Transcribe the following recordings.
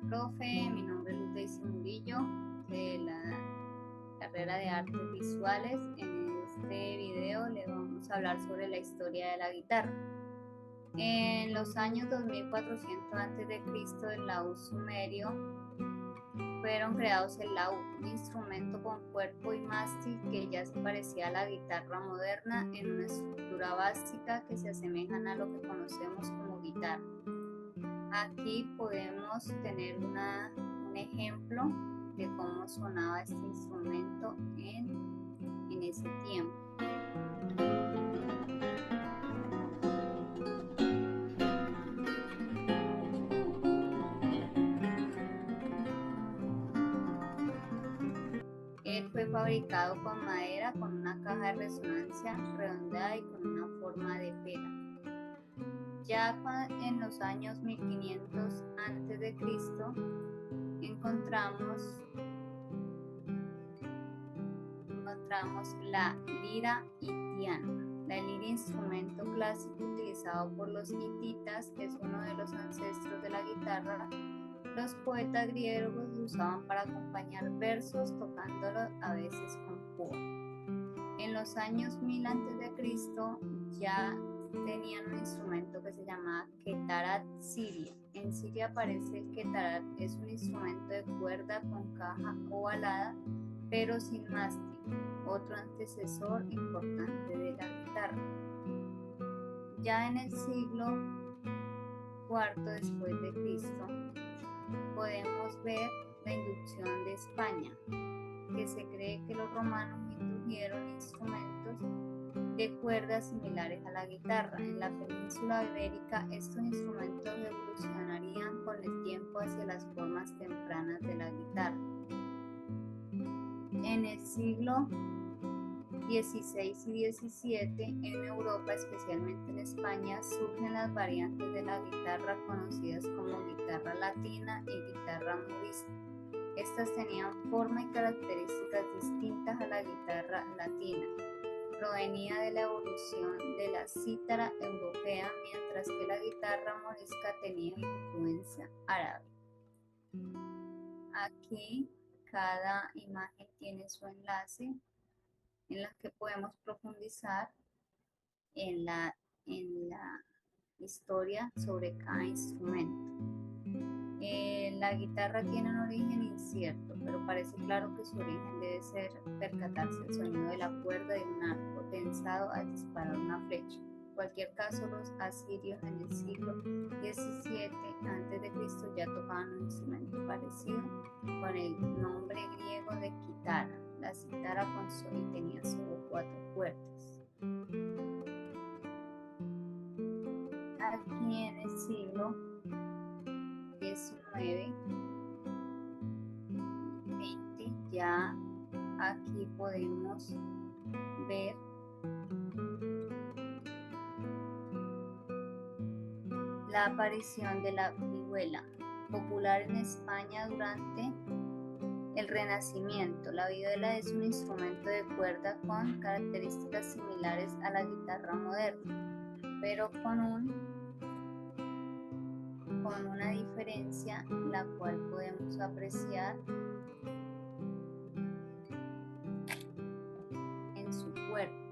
profe, mi nombre es Luz Daisy Murillo de la carrera de Artes Visuales. En este video le vamos a hablar sobre la historia de la guitarra. En los años 2400 a.C. el laúd sumerio fueron creados el laúd, un instrumento con cuerpo y mástil que ya se parecía a la guitarra moderna en una estructura básica que se asemejan a lo que conocemos como guitarra. Aquí podemos tener un ejemplo de cómo sonaba este instrumento en ese tiempo. Él fue fabricado con madera, con una caja de resonancia redondeada y con una forma de pera. Ya en los años 1500 a.C. encontramos la lira hitiana. La lira, instrumento clásico utilizado por los hititas, es uno de los ancestros de la guitarra. Los poetas griegos lo usaban para acompañar versos, tocándolo a veces con púa. En los años 1000 a.C. ya tenían un instrumento que se llamaba Ketarat Siria. En Siria aparece el Ketarat, es un instrumento de cuerda con caja ovalada, pero sin mástil, otro antecesor importante de la guitarra. Ya en el siglo IV después de Cristo podemos ver la inducción de España, que se cree que los romanos introdujeron instrumentos de cuerdas similares a la guitarra. En la península ibérica estos instrumentos evolucionarían con el tiempo hacia las formas tempranas de la guitarra. En el siglo XVI y XVII, en Europa, especialmente en España, surgen las variantes de la guitarra conocidas como guitarra latina y guitarra morisca. Estas tenían forma y características distintas a la guitarra latina. Provenía de la evolución de la cítara europea, mientras que la guitarra morisca tenía influencia árabe. Aquí cada imagen tiene su enlace en la que podemos profundizar en la historia sobre cada instrumento. La guitarra tiene un origen incierto, pero parece claro que su origen debe ser percatarse el sonido de la cuerda de un arco tensado al disparar una flecha. En cualquier caso, los asirios en el siglo XVII a.C. ya tocaban un instrumento parecido con el nombre griego de kitara. La cítara con sol y tenía solo 4 cuerdas. Aquí en el siglo XIX, XX, ya aquí podemos ver la aparición de la vihuela, popular en España durante el Renacimiento. La vihuela es un instrumento de cuerda con características similares a la guitarra moderna, pero con una diferencia, la cual podemos apreciar en su cuerpo.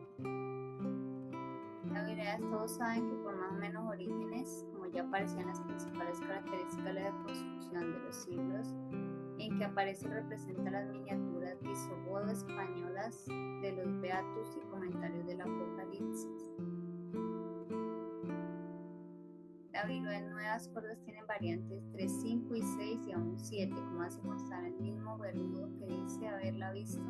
La vihuela, todos saben que por más o menos orígenes, como ya aparecían las principales características de la construcción de los siglos en que aparece, representa las miniaturas visigodo españolas de los Beatus y comentarios del Apocalipsis. La vihuela en nuevas cuerdas tiene variantes 3, 5 y 6 y aún 7, como hace constar el mismo Bermudo, que dice haberla visto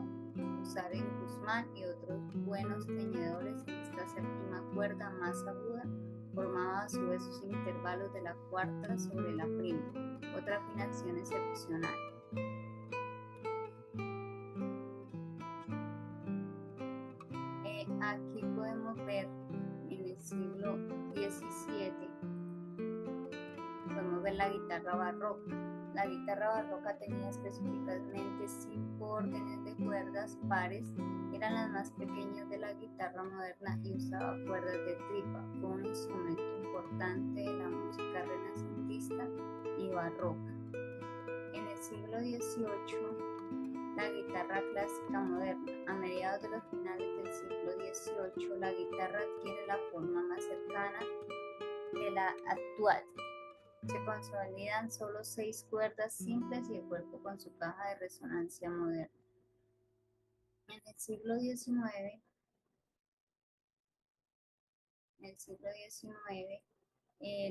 usar en Guzmán y otros buenos teñidores. En esta séptima cuerda más aguda formaba a su vez sus intervalos de la cuarta sobre la prima, otra afinación excepcional. Aquí podemos ver en el siglo XVII, podemos ver la guitarra barroca. La guitarra barroca tenía específicamente 5 órdenes de cuerdas pares, eran las más pequeñas de la guitarra moderna y usaba cuerdas de tripa. Fue un instrumento importante de la música renacentista y barroca. siglo XVIII, la guitarra clásica moderna. A mediados de los finales del siglo XVIII, la guitarra adquiere la forma más cercana de la actual. Se consolidan solo 6 cuerdas simples y el cuerpo con su caja de resonancia moderna. En el siglo XIX,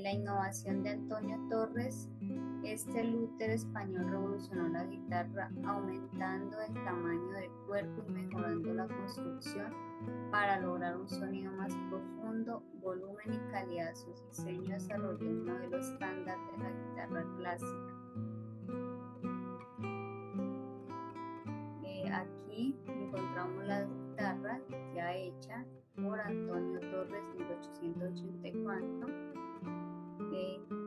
la innovación de Antonio Torres, este luthier español, revolucionó la guitarra aumentando el tamaño del cuerpo y mejorando la construcción para lograr un sonido más profundo, volumen y calidad. Su diseño desarrolló un modelo estándar de la guitarra clásica. Aquí encontramos la guitarra ya hecha por Antonio Torres en 1884.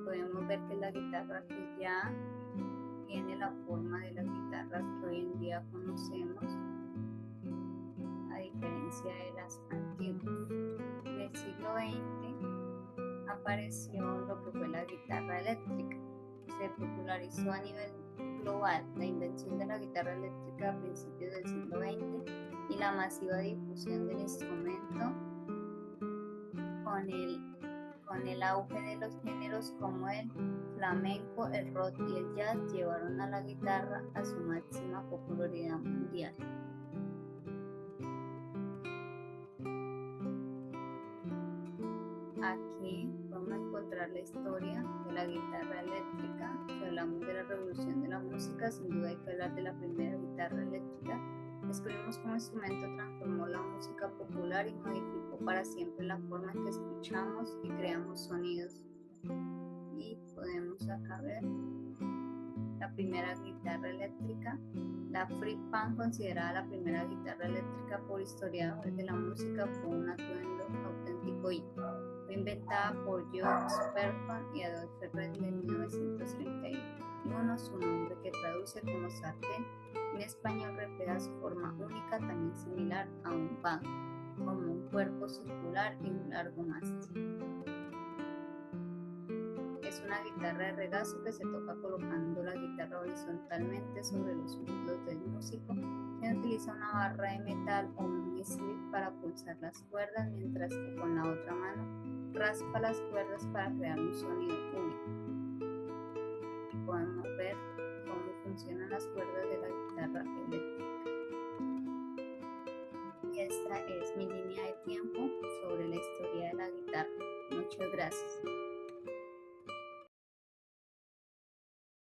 Podemos ver que la guitarra que ya tiene la forma de las guitarras que hoy en día conocemos, a diferencia de las antiguas. En el siglo XX apareció lo que fue la guitarra eléctrica. Se popularizó a nivel global la invención de la guitarra eléctrica a principios del siglo XX y la masiva difusión del instrumento con el auge de los géneros como el flamenco, el rock y el jazz llevaron a la guitarra a su máxima popularidad mundial. Aquí vamos a encontrar la historia de la guitarra eléctrica. Si hablamos de la revolución de la música, sin duda hay que hablar de la primera guitarra eléctrica. Descubrimos cómo el instrumento transformó la música popular y modificó para siempre la forma en que escuchamos y creamos sonidos. Y podemos acá ver la primera guitarra eléctrica. La Fripp Pan, considerada la primera guitarra eléctrica por historiadores de la música, fue un auténtico hito. Fue inventada por George Perkins y Adolphe Ferret en 1931. Su nombre, que traduce como sartén, en español refleja su forma única, también similar a un pan, como un cuerpo circular y un largo mástil. Es una guitarra de regazo que se toca colocando la guitarra horizontalmente sobre los muslos del músico, quien utiliza una barra de metal o un slip para pulsar las cuerdas, mientras que con la otra mano raspa las cuerdas para crear un sonido único. Aquí podemos ver cómo funcionan las cuerdas de la guitarra eléctrica. Y esta es mi línea de tiempo sobre la historia de la guitarra. Muchas gracias.